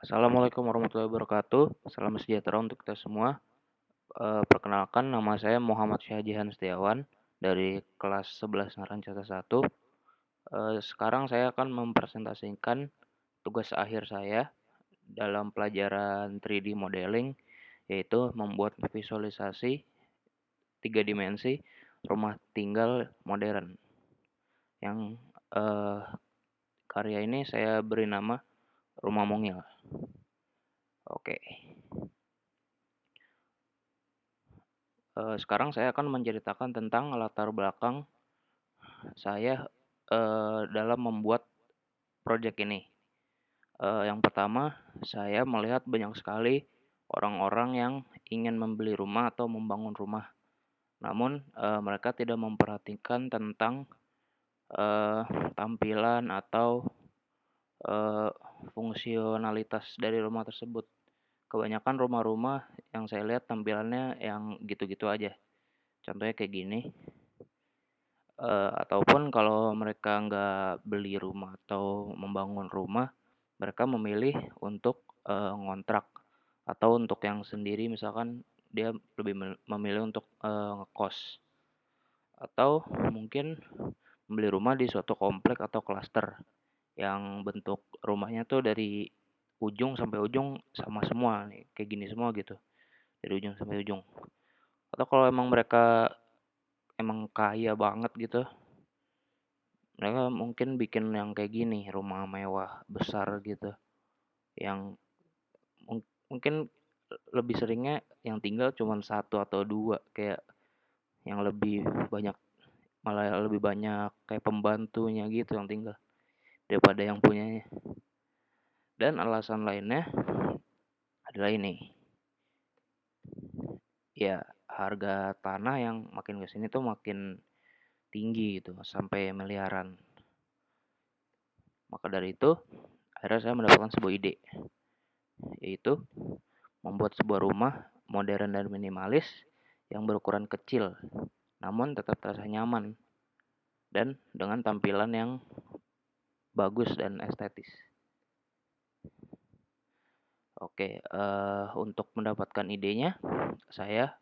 Assalamualaikum warahmatullahi wabarakatuh. Salam sejahtera untuk kita semua. Perkenalkan nama saya Muhammad Syahajihan Setiawan dari kelas 11 Narancata 1. Sekarang saya akan mempresentasikan tugas akhir saya dalam pelajaran 3D modeling, yaitu membuat visualisasi 3 dimensi rumah tinggal modern. Yang karya ini saya beri nama Rumah Mungil. Oke. Sekarang saya akan menceritakan tentang latar belakang saya, dalam membuat proyek ini. Yang pertama, saya melihat banyak sekali orang-orang yang ingin membeli rumah atau membangun rumah. Namun, mereka tidak memperhatikan tentang, eee, tampilan atau, eee, fungsionalitas dari rumah tersebut. Kebanyakan rumah-rumah yang saya lihat tampilannya yang gitu-gitu aja. Contohnya kayak gini. Ataupun kalau mereka nggak beli rumah atau membangun rumah, mereka memilih untuk, ngontrak atau untuk yang sendiri misalkan dia lebih memilih untuk, ngekos. Atau mungkin membeli rumah di suatu komplek atau klaster yang bentuk rumahnya tuh dari ujung sampai ujung sama semua nih, kayak gini semua gitu, dari ujung sampai ujung. Atau kalau emang mereka emang kaya banget gitu, mereka mungkin bikin yang kayak gini, rumah mewah besar gitu, yang mungkin lebih seringnya yang tinggal cuman satu atau 2 kayak yang lebih banyak malah lebih banyak kayak pembantunya gitu yang tinggal, daripada yang punyanya. Dan alasan lainnya adalah ini, ya harga tanah yang makin ke sini tuh makin tinggi gitu, sampai miliaran. Maka dari itu, akhirnya saya mendapatkan sebuah ide, yaitu membuat sebuah rumah modern dan minimalis yang berukuran kecil, namun tetap terasa nyaman dan dengan tampilan yang bagus dan estetis. Oke, untuk mendapatkan idenya, saya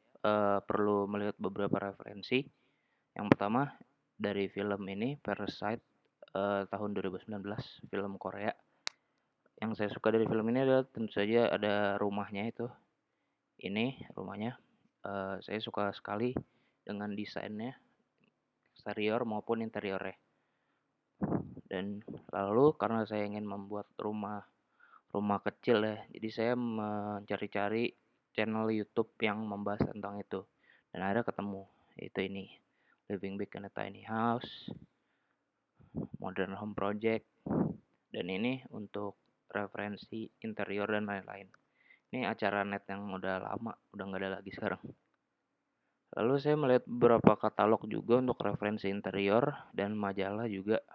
perlu melihat beberapa referensi. Yang pertama dari film ini Parasite, tahun 2019, film Korea. Yang saya suka dari film ini adalah tentu saja ada rumahnya itu. Ini rumahnya, saya suka sekali dengan desainnya, eksterior maupun interiornya. Dan lalu karena saya ingin membuat rumah rumah kecil ya, jadi saya mencari-cari channel YouTube yang membahas tentang itu. Dan akhirnya ketemu, yaitu ini, Living Big in a Tiny House, Modern Home Project, dan ini untuk referensi interior dan lain-lain. Ini acara net yang udah lama, udah nggak ada lagi sekarang. Lalu saya melihat beberapa katalog juga untuk referensi interior dan majalah juga.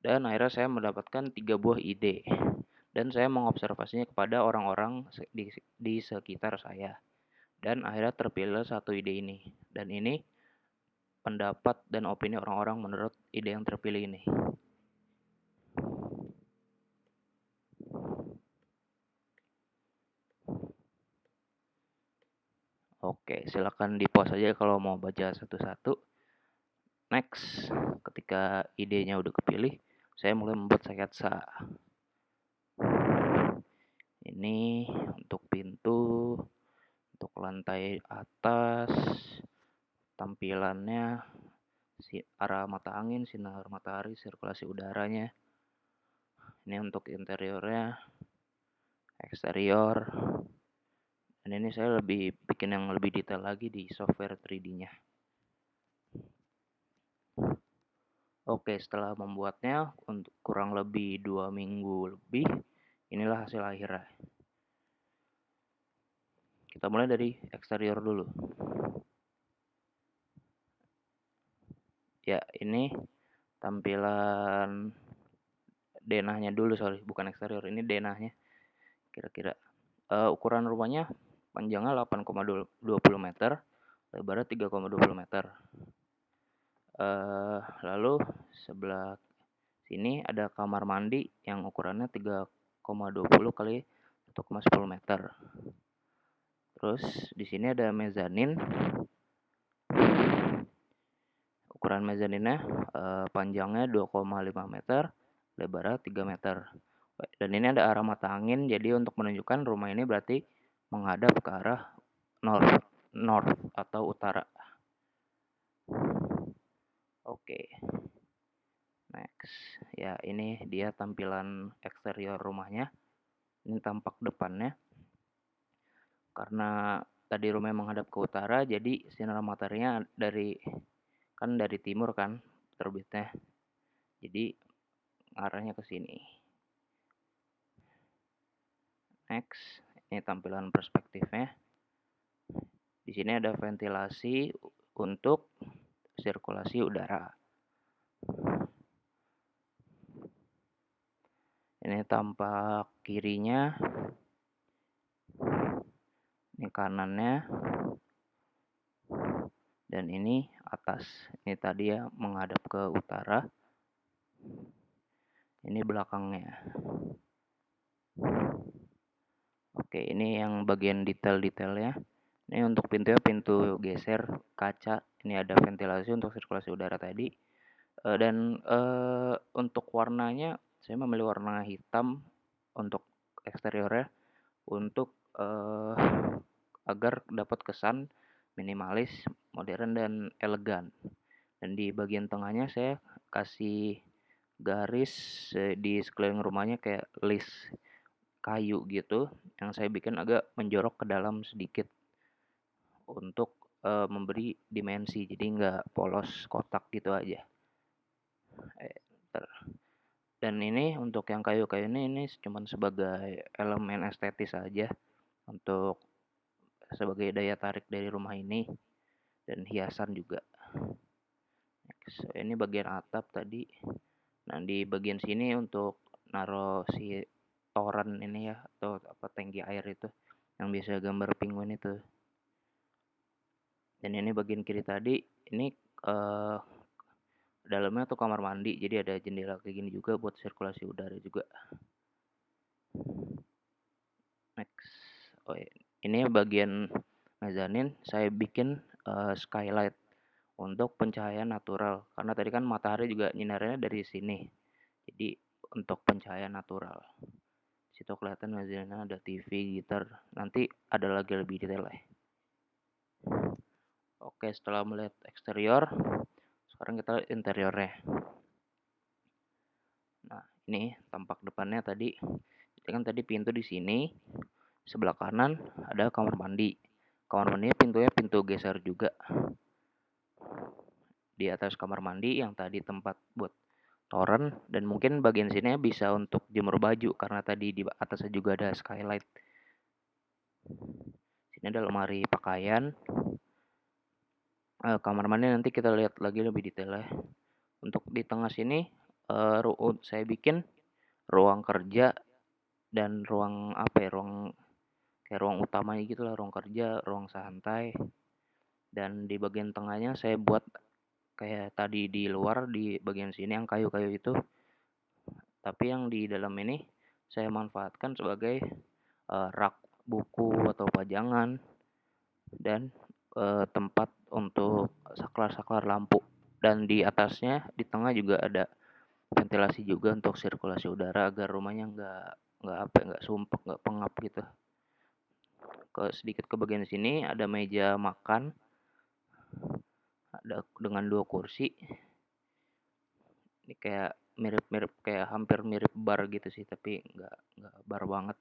Dan akhirnya saya mendapatkan 3 buah ide. Dan saya mengobservasinya kepada orang-orang di sekitar saya. Dan akhirnya terpilih satu ide ini. Dan ini pendapat dan opini orang-orang menurut ide yang terpilih ini. Oke, silakan di-pause aja kalau mau baca satu-satu. Next, ketika idenya udah kepilih, saya mulai membuat sketsa. Ini untuk pintu, untuk lantai atas, tampilannya, arah mata angin, sinar matahari, sirkulasi udaranya. Ini untuk interiornya, eksterior. Dan ini saya lebih bikin yang lebih detail lagi di software 3D-nya. Oke, setelah membuatnya untuk kurang lebih 2 minggu lebih, inilah hasil akhirnya. Kita mulai dari eksterior dulu. Ya, ini tampilan denahnya dulu, sorry, bukan eksterior, ini denahnya. Kira-kira ukuran rumahnya panjangnya 8,20 meter, lebarnya 3,20 meter. Lalu sebelah sini ada kamar mandi yang ukurannya 3 1,20 kali 1,10 meter. Terus di sini ada mezanin. Ukuran mezaninnya panjangnya 2,5 meter, lebarnya 3 meter. Dan ini ada arah mata angin, jadi untuk menunjukkan rumah ini berarti menghadap ke arah north atau utara. Oke. Next. Ya, ini dia tampilan eksterior rumahnya. Ini tampak depannya. Karena tadi rumahnya menghadap ke utara, jadi sinar mataharinya dari timur kan terbitnya. Jadi arahnya ke sini. Next, ini tampilan perspektifnya. Di sini ada ventilasi untuk sirkulasi udara. Ini tampak kirinya, ini kanannya, dan ini atas. Ini tadi ya menghadap ke utara. Ini belakangnya. Oke, ini yang bagian detail-detailnya. Ini untuk pintunya pintu geser kaca. Ini ada ventilasi untuk sirkulasi udara tadi. Dan untuk warnanya saya memilih warna hitam untuk eksteriornya untuk agar dapat kesan minimalis, modern dan elegan. Dan di bagian tengahnya saya kasih garis di sekeliling rumahnya kayak list kayu gitu yang saya bikin agak menjorok ke dalam sedikit untuk memberi dimensi, jadi nggak polos kotak gitu aja. Dan ini untuk yang kayu-kayu ini cuma sebagai elemen estetis saja untuk sebagai daya tarik dari rumah ini dan hiasan juga. So, ini bagian atap tadi. Nah, di bagian sini untuk naruh si toren ini ya atau apa tangki air itu yang biasa gambar penguin itu. Dan ini bagian kiri tadi ini dalamnya tuh kamar mandi, jadi ada jendela kayak gini juga buat sirkulasi udara juga. Next. Oh, ini bagian mezanin saya bikin skylight untuk pencahayaan natural karena tadi kan matahari juga nyinarnya dari sini. Jadi untuk pencahayaan natural. Situ kelihatan mezaninnya ada TV, gitar. Nanti ada lagi lebih detail ya. Oke, setelah melihat eksterior, sekarang kita lihat interiornya. Nah, ini tampak depannya tadi. Jadi kan tadi pintu di sini. Sebelah kanan ada kamar mandi. Kamar mandinya pintunya pintu geser juga. Di atas kamar mandi yang tadi tempat buat toren dan mungkin bagian sini bisa untuk jemur baju karena tadi di atasnya juga ada skylight. Sini ada lemari pakaian. Kamar mandi nanti kita lihat lagi lebih detail ya. Untuk di tengah sini saya bikin ruang kerja dan ruang ruang utamanya gitu lah, ruang kerja, ruang santai. Dan di bagian tengahnya saya buat kayak tadi di luar di bagian sini yang kayu-kayu itu. Tapi yang di dalam ini saya manfaatkan sebagai rak buku atau pajangan dan tempat untuk saklar-saklar lampu. Dan di atasnya di tengah juga ada ventilasi juga untuk sirkulasi udara agar rumahnya nggak sumpek, nggak pengap gitu. Sedikit ke bagian sini ada meja makan ada dengan 2 kursi. Ini kayak mirip-mirip kayak hampir mirip bar gitu sih, tapi nggak bar banget.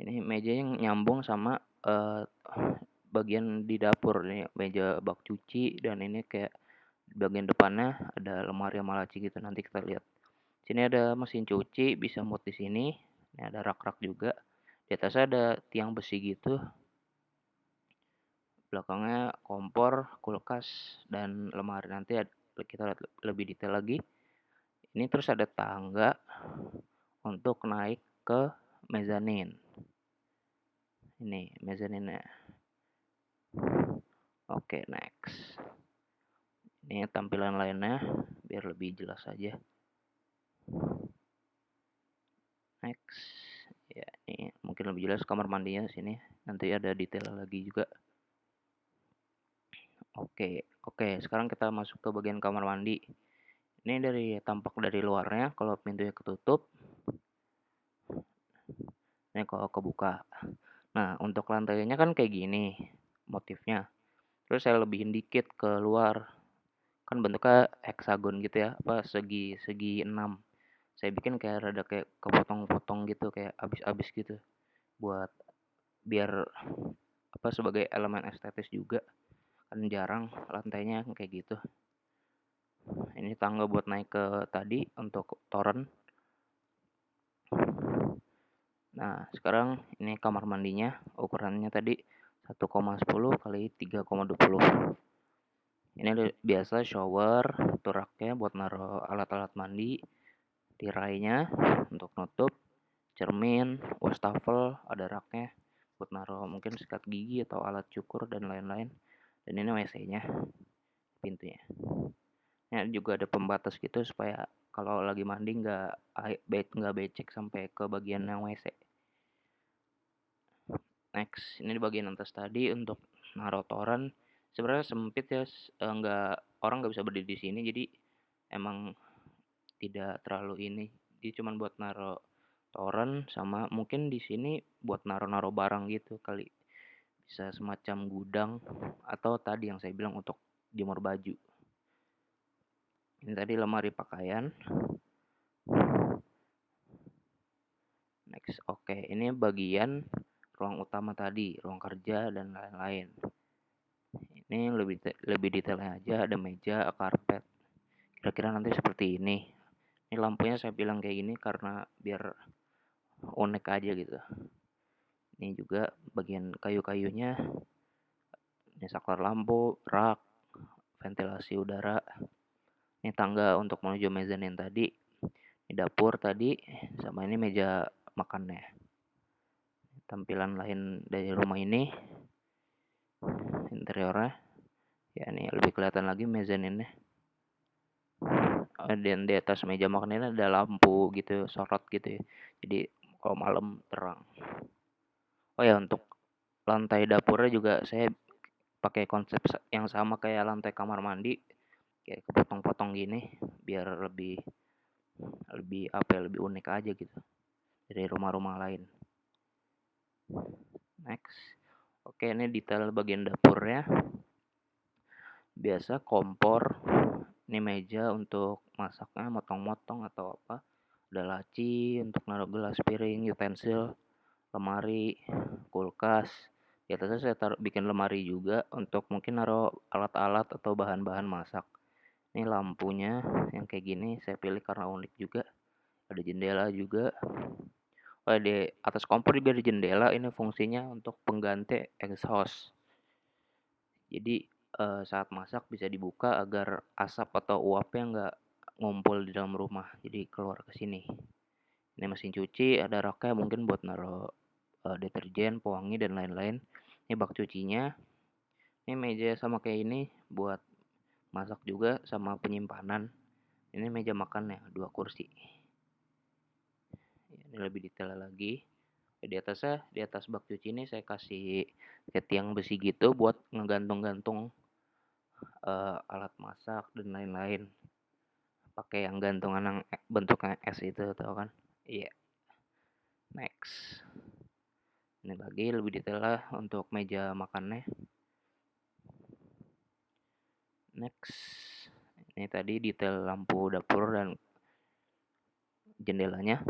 Ini meja yang nyambung sama bagian di dapur, ini meja bak cuci dan ini kayak bagian depannya ada lemari sama laci gitu, nanti kita lihat. Sini ada mesin cuci, bisa muat di sini. Ini ada rak-rak juga. Di atasnya ada tiang besi gitu. Belakangnya kompor, kulkas, dan lemari. Nanti kita lihat lebih detail lagi. Ini terus ada tangga untuk naik ke mezanin. Ini mezaninnya. Oke, next. Ini tampilan lainnya biar lebih jelas aja. Next. lebih jelas kamar mandinya sini, nanti ada detail lagi juga. Oke, sekarang kita masuk ke bagian kamar mandi. Ini dari tampak dari luarnya, kalau pintunya ketutup, ini kalau kebuka. Nah, untuk lantainya kan kayak gini motifnya. Terus saya lebihin dikit ke luar. Kan bentuknya heksagon gitu ya, apa segi 6. Saya bikin kayak rada kayak kepotong-potong gitu, kayak abis-abis gitu. Buat biar apa sebagai elemen estetis juga. Kan jarang lantainya kayak gitu. Ini tangga buat naik ke tadi untuk toren. Nah, sekarang ini kamar mandinya, ukurannya tadi 1,10 kali 3,20. Ini biasa shower, turaknya buat naruh alat-alat mandi, tirainya untuk nutup, cermin, wastafel, ada raknya buat naruh mungkin sikat gigi atau alat cukur dan lain-lain. Dan ini WC-nya, pintunya. Ini juga ada pembatas gitu supaya kalau lagi mandi nggak becek sampai ke bagian yang WC. Next, ini di bagian atas tadi untuk naruh toren. Sebenarnya sempit ya, orang nggak bisa berdiri di sini, jadi emang tidak terlalu ini. Jadi cuman buat naruh toren sama mungkin di sini buat naruh-naruh barang gitu kali. Bisa semacam gudang atau tadi yang saya bilang untuk jemur baju. Ini tadi lemari pakaian. Next, oke, ini bagian ruang utama tadi, ruang kerja dan lain-lain. Ini lebih detailnya aja, ada meja, karpet. Kira-kira nanti seperti ini. Ini lampunya saya bilang kayak gini karena biar unik aja gitu. Ini juga bagian kayu-kayunya. Ini saklar lampu, rak, ventilasi udara. Ini tangga untuk menuju mezanin tadi. Ini dapur tadi, sama ini meja makannya. Tampilan lain dari rumah ini, interiornya. Ya ini lebih kelihatan lagi mezaninnya. Dan di atas meja makan ini ada lampu gitu, sorot gitu ya. Jadi kalau malam terang. Oh ya, untuk lantai dapurnya juga saya pakai konsep yang sama kayak lantai kamar mandi, kayak kepotong-potong gini biar lebih lebih apa ya, lebih unik aja gitu dari rumah-rumah lain. Next. Oke, ini detail bagian dapurnya. Biasa kompor. Ini meja untuk masaknya, motong-motong atau apa. Ada laci untuk naruh gelas, piring, utensil, lemari, kulkas. Di atasnya saya bikin lemari juga untuk mungkin naruh alat-alat atau bahan-bahan masak. Ini lampunya yang kayak gini saya pilih karena unik juga. Ada jendela juga. Oh, di atas kompor juga ada jendela. Ini fungsinya untuk pengganti exhaust. Jadi saat masak bisa dibuka agar asap atau uapnya nggak ngumpul di dalam rumah. Jadi keluar ke sini. Ini mesin cuci, ada raknya mungkin buat naruh deterjen, pewangi dan lain-lain. Ini bak cucinya. Ini meja sama kayak ini buat masak juga sama penyimpanan. Ini meja makannya, 2 kursi. Ini lebih detail lagi. Di atasnya, di atas bak cuci ini saya kasih tiang besi gitu buat ngegantung-gantung alat masak dan lain-lain. Pakai yang gantungan yang bentuknya S itu, tau kan? Iya. Next. Ini lagi lebih detail lah untuk meja makannya. Next. Ini tadi detail lampu dapur dan jendelanya.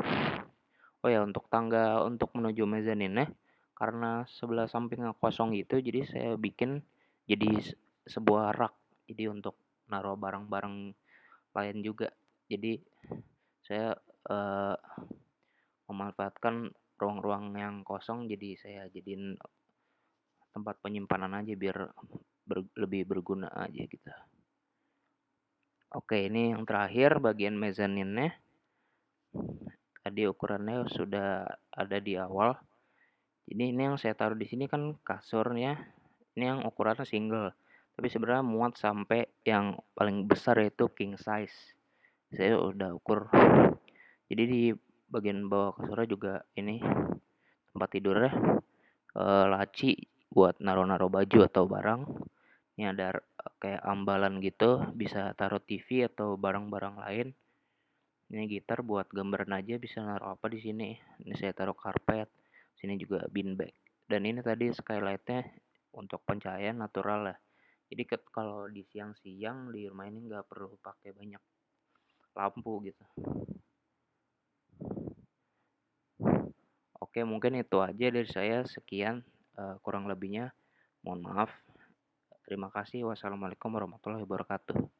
Oh ya, untuk tangga untuk menuju mezaninnya, karena sebelah sampingnya kosong gitu, jadi saya bikin jadi sebuah rak. Jadi untuk naruh barang-barang lain juga. Jadi saya memanfaatkan ruang-ruang yang kosong, jadi saya jadiin tempat penyimpanan aja biar lebih berguna aja gitu. Oke, ini yang terakhir bagian mezaninnya. Tadi ukurannya sudah ada di awal. Jadi ini yang saya taruh di sini kan kasurnya. Ini yang ukurannya single. Tapi sebenarnya muat sampai yang paling besar yaitu king size. Saya udah ukur. Jadi di bagian bawah kasurnya juga ini tempat tidurnya, laci buat naruh-naruh baju atau barang. Ini ada kayak ambalan gitu, bisa taruh TV atau barang-barang lain. Ini gitar buat gambaran aja, bisa naruh apa di sini. Ini saya taruh karpet. Sini juga bean bag. Dan ini tadi skylightnya untuk pencahayaan natural lah. Jadi kalau di siang-siang di rumah ini nggak perlu pakai banyak lampu gitu. Oke, mungkin itu aja dari saya. Sekian, kurang lebihnya mohon maaf. Terima kasih. Wassalamualaikum warahmatullahi wabarakatuh.